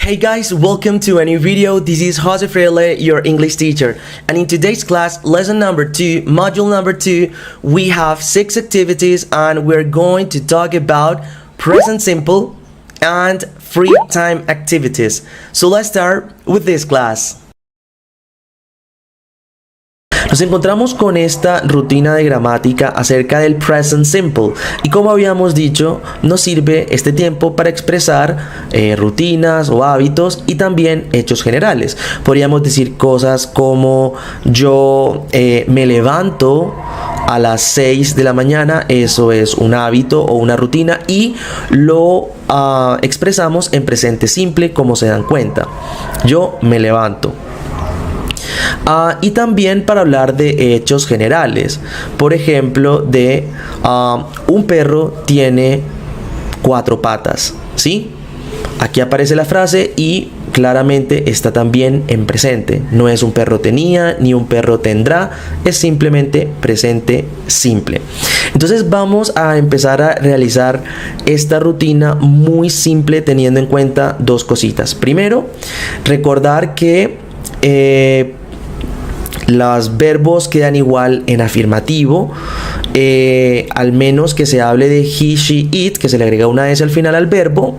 Hey guys, welcome to a new video. This is Jose Freire, your English teacher. And in today's class, lesson number 2, module number 2, we have 6 activities and we're going to talk about present simple and free time activities. So let's start with this class. Nos encontramos con esta rutina de gramática acerca del present simple y como habíamos dicho nos sirve este tiempo para expresar rutinas o hábitos y también hechos generales. Podríamos decir cosas como yo me levanto a las 6 de la mañana, eso es un hábito o una rutina y lo expresamos en presente simple como se dan cuenta. Yo me levanto. Y también para hablar de hechos generales, por ejemplo de un perro tiene 4 patas, ¿sí? Aquí aparece la frase y claramente está también en presente, no es un perro tenía ni un perro tendrá, es simplemente presente simple. Entonces vamos a empezar a realizar esta rutina muy simple teniendo en cuenta 2 cositas. Primero, recordar que los verbos quedan igual en afirmativo, al menos que se hable de he, she, it, que se le agrega una S al final al verbo.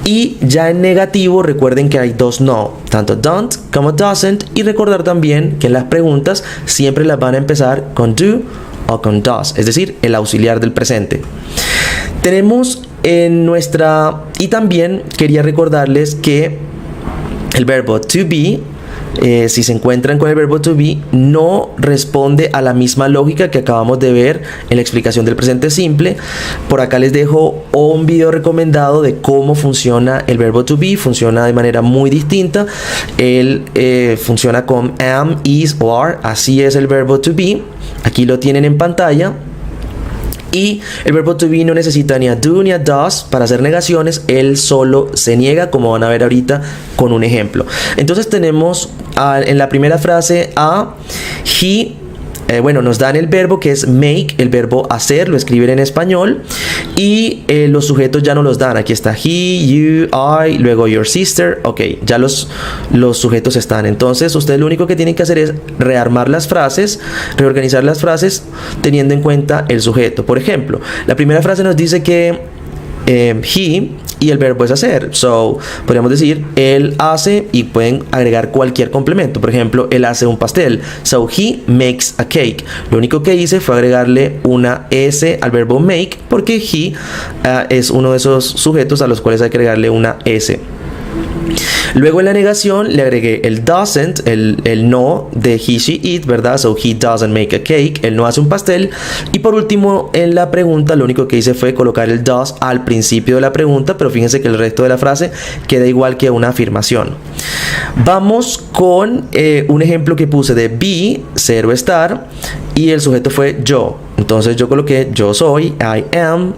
Y ya en negativo recuerden que hay 2 no, tanto don't como doesn't. Y recordar también que en las preguntas siempre las van a empezar con do o con does, es decir, el auxiliar del presente. Tenemos en nuestra... Y también quería recordarles que el verbo to be, si se encuentran con el verbo to be, no responde a la misma lógica que acabamos de ver en la explicación del presente simple. Por acá les dejo un video recomendado de cómo funciona el verbo to be. Funciona de manera muy distinta. Él funciona con am, is o are. Así es el verbo to be. Aquí lo tienen en pantalla. Y el verbo to be no necesita ni a do ni a does para hacer negaciones, él solo se niega, como van a ver ahorita con un ejemplo. Entonces tenemos en la primera frase a he, nos dan el verbo que es make, el verbo hacer, lo escriben en español. Y los sujetos ya no los dan, aquí está he, you, I, luego your sister. Ok, ya los sujetos están. Entonces ustedes lo único que tienen que hacer es rearmar las frases, reorganizar las frases teniendo en cuenta el sujeto. Por ejemplo, la primera frase nos dice que he y el verbo es hacer. So, podríamos decir él hace y pueden agregar cualquier complemento. Por ejemplo, él hace un pastel. So, he makes a cake. Lo único que hice fue agregarle una S al verbo make porque he es uno de esos sujetos a los cuales hay que agregarle una S. Luego en la negación le agregué el doesn't, el no de he, she, it, ¿verdad? So he doesn't make a cake, él no hace un pastel. Y por último en la pregunta lo único que hice fue colocar el does al principio de la pregunta, pero fíjense que el resto de la frase queda igual que una afirmación. Vamos con un ejemplo que puse de be, ser o estar, y el sujeto fue yo. Entonces yo coloqué yo soy, I am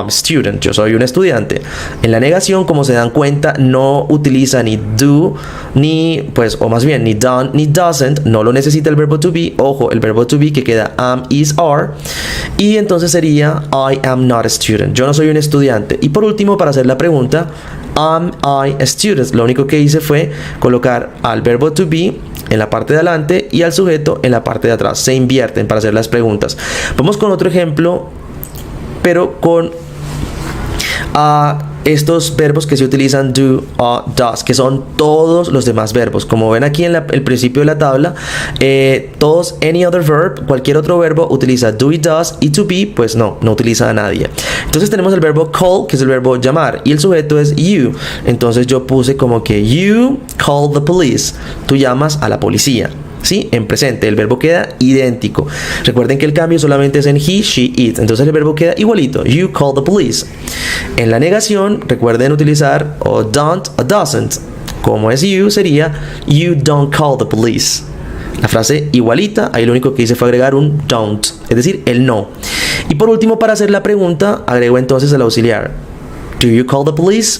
student, yo soy un estudiante. En la negación, como se dan cuenta, no utiliza ni do, ni ni done, ni doesn't, no lo necesita el verbo to be. Ojo, el verbo to be que queda am, is, are. Y entonces sería I am not a student, yo no soy un estudiante. Y por último, para hacer la pregunta, am I a student, lo único que hice fue colocar al verbo to be en la parte de adelante y al sujeto en la parte de atrás. Se invierten para hacer las preguntas. Vamos con otro ejemplo, pero con estos verbos que se utilizan do, does, que son todos los demás verbos. Como ven aquí en el principio de la tabla, todos, any other verb, cualquier otro verbo utiliza do y does, y to be, pues no utiliza a nadie. Entonces tenemos el verbo call, que es el verbo llamar, y el sujeto es you. Entonces yo puse como que you call the police, tú llamas a la policía. ¿Sí? En presente, el verbo queda idéntico. Recuerden que el cambio solamente es en he, she, it. Entonces el verbo queda igualito. You call the police. En la negación, recuerden utilizar o don't o doesn't. Como es you, sería you don't call the police. La frase igualita, ahí lo único que hice fue agregar un don't, es decir, el no. Y por último, para hacer la pregunta, agrego entonces el auxiliar. Do you call the police?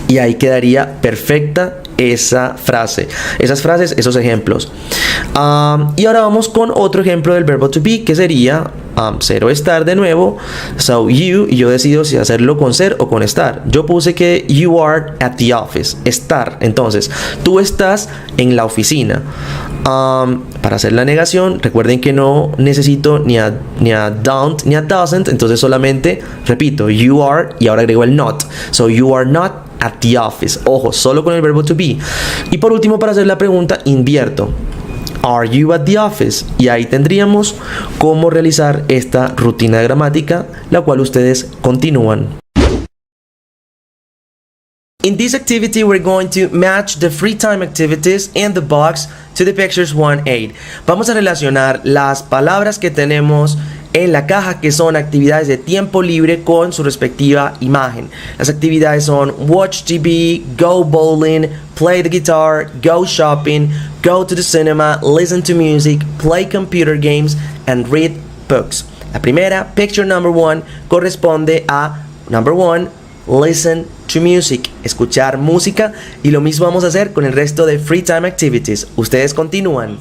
Y ahí quedaría perfecta esa frase, esas frases, esos ejemplos. Y ahora vamos con otro ejemplo del verbo to be, que sería ser o estar de nuevo. So you, y yo decido si hacerlo con ser o con estar. Yo puse que you are at the office, estar. Entonces, tú estás en la oficina. Para hacer la negación, recuerden que no necesito ni a don't ni a doesn't, entonces solamente repito you are y ahora agrego el not. So you are not at the office. Ojo, solo con el verbo to be. Y por último, para hacer la pregunta, invierto. Are you at the office? Y ahí tendríamos cómo realizar esta rutina de gramática, la cual ustedes continúan. In this activity, we're going to match the free time activities in the box to the pictures 1-8. Vamos a relacionar las palabras que tenemos en la caja, que son actividades de tiempo libre, con su respectiva imagen. Las actividades son watch TV, go bowling, play the guitar, go shopping, go to the cinema, listen to music, play computer games, and read books. La primera, picture number 1, corresponde a number 1, listen to music, escuchar música, y lo mismo vamos a hacer con el resto de free time activities. Ustedes continúan.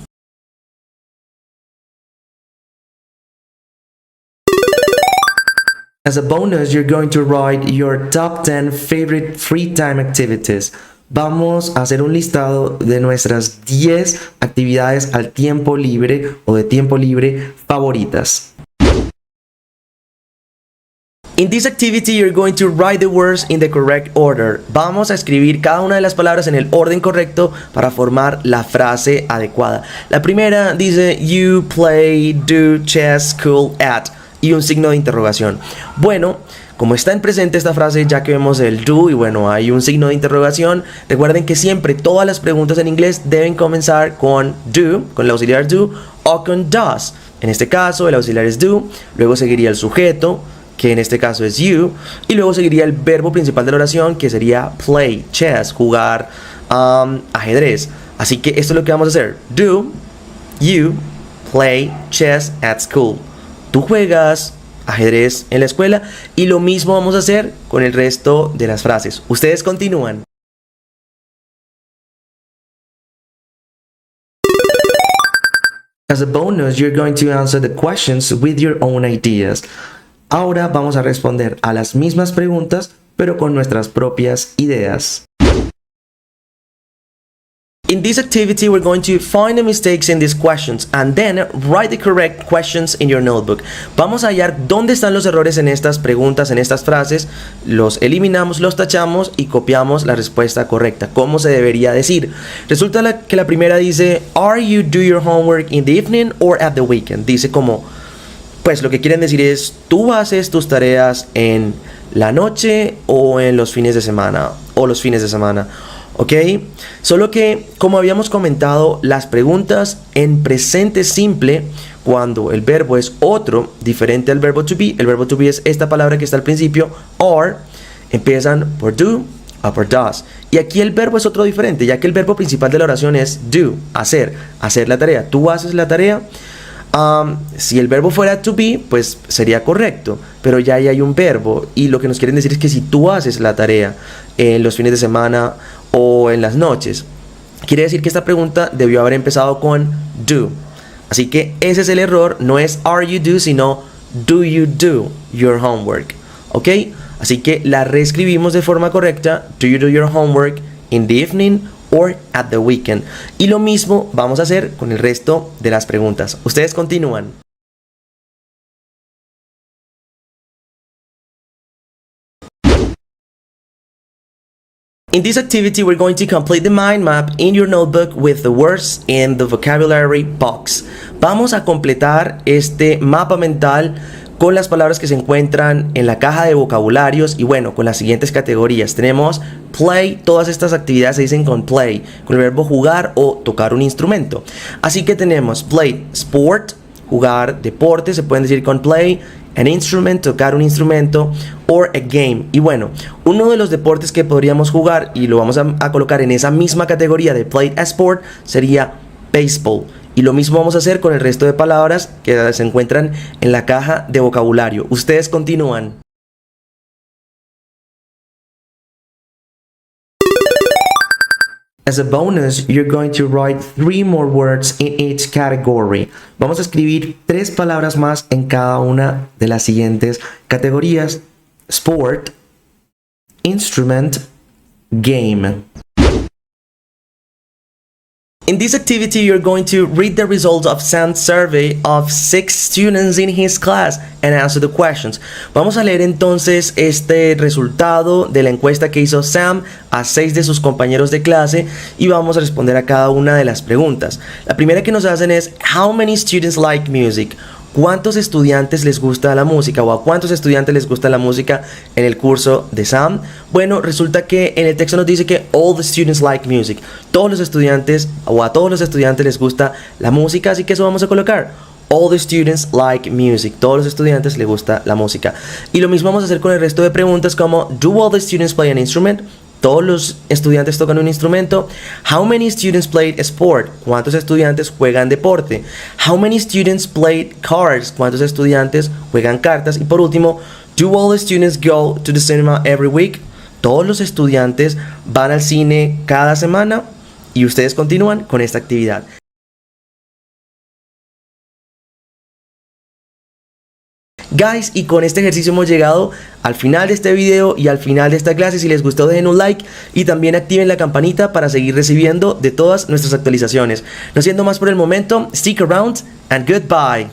As a bonus, you're going to write your top 10 favorite free time activities. Vamos a hacer un listado de nuestras 10 actividades al tiempo libre o de tiempo libre favoritas. In this activity, you're going to write the words in the correct order. Vamos a escribir cada una de las palabras en el orden correcto para formar la frase adecuada. La primera dice you play, do, chess, school, at, y un signo de interrogación. Bueno, como está en presente esta frase, ya que vemos el do y bueno, hay un signo de interrogación, recuerden que siempre todas las preguntas en inglés deben comenzar con do, con el auxiliar do, o con does. En este caso, el auxiliar es do, luego seguiría el sujeto, que en este caso es you, y luego seguiría el verbo principal de la oración, que sería play, chess, jugar ajedrez. Así que esto es lo que vamos a hacer. Do, you, play, chess at school. Tú juegas ajedrez en la escuela, y lo mismo vamos a hacer con el resto de las frases. Ustedes continúan. As a bonus, you're going to answer the questions with your own ideas. Ahora vamos a responder a las mismas preguntas, pero con nuestras propias ideas. In this activity, we're going to find the mistakes in these questions and then write the correct questions in your notebook. Vamos a hallar dónde están los errores en estas preguntas, en estas frases, los eliminamos, los tachamos y copiamos la respuesta correcta. ¿Cómo se debería decir? Resulta que la primera dice, Are you do your homework in the evening or at the weekend? Dice como, pues lo que quieren decir es, ¿tú haces tus tareas en la noche o en los fines de semana? O los fines de semana. ¿Ok? Solo que, como habíamos comentado, las preguntas en presente simple, cuando el verbo es otro, diferente al verbo to be, el verbo to be es esta palabra que está al principio, or, empiezan por do o por does. Y aquí el verbo es otro diferente, ya que el verbo principal de la oración es do, hacer la tarea. Tú haces la tarea. Si el verbo fuera to be, pues sería correcto, pero ya ahí hay un verbo, y lo que nos quieren decir es que si tú haces la tarea en los fines de semana o en las noches, quiere decir que esta pregunta debió haber empezado con do. Así que ese es el error, no es are you do, sino do you do your homework. ¿Ok? Así que la reescribimos de forma correcta, do you do your homework in the evening or at the weekend. Y lo mismo vamos a hacer con el resto de las preguntas. Ustedes continúan. In this activity, we're going to complete the mind map in your notebook with the words in the vocabulary box. Vamos a completar este mapa mental con las palabras que se encuentran en la caja de vocabularios y bueno, con las siguientes categorías. Tenemos play, todas estas actividades se dicen con play, con el verbo jugar o tocar un instrumento. Así que tenemos play, sport, jugar deporte, se pueden decir con play, an instrument, tocar un instrumento, or a game. Y bueno, uno de los deportes que podríamos jugar y lo vamos a colocar en esa misma categoría de play a sport sería baseball. Y lo mismo vamos a hacer con el resto de palabras que se encuentran en la caja de vocabulario. Ustedes continúan. As a bonus, you're going to write 3 more words in each category. Vamos a escribir 3 palabras más en cada una de las siguientes categorías: sport, instrument, game. In this activity, you're going to read the results of Sam's survey of 6 students in his class and answer the questions. Vamos a leer entonces este resultado de la encuesta que hizo Sam a 6 de sus compañeros de clase y vamos a responder a cada una de las preguntas. La primera que nos hacen es: How many students like music? ¿Cuántos estudiantes les gusta la música o a cuántos estudiantes les gusta la música en el curso de Sam? Bueno, resulta que en el texto nos dice que all the students like music. Todos los estudiantes o a todos los estudiantes les gusta la música, así que eso vamos a colocar. All the students like music. Todos los estudiantes les gusta la música. Y lo mismo vamos a hacer con el resto de preguntas como: Do all the students play an instrument? Todos los estudiantes tocan un instrumento. How many students played sport? ¿Cuántos estudiantes juegan deporte? How many students played cards? ¿Cuántos estudiantes juegan cartas? Y por último, do all the students go to the cinema every week? Todos los estudiantes van al cine cada semana. Y ustedes continúan con esta actividad. Guys, y con este ejercicio hemos llegado al final de este video y al final de esta clase. Si les gustó, dejen un like y también activen la campanita para seguir recibiendo de todas nuestras actualizaciones. No siendo más por el momento, stick around and goodbye.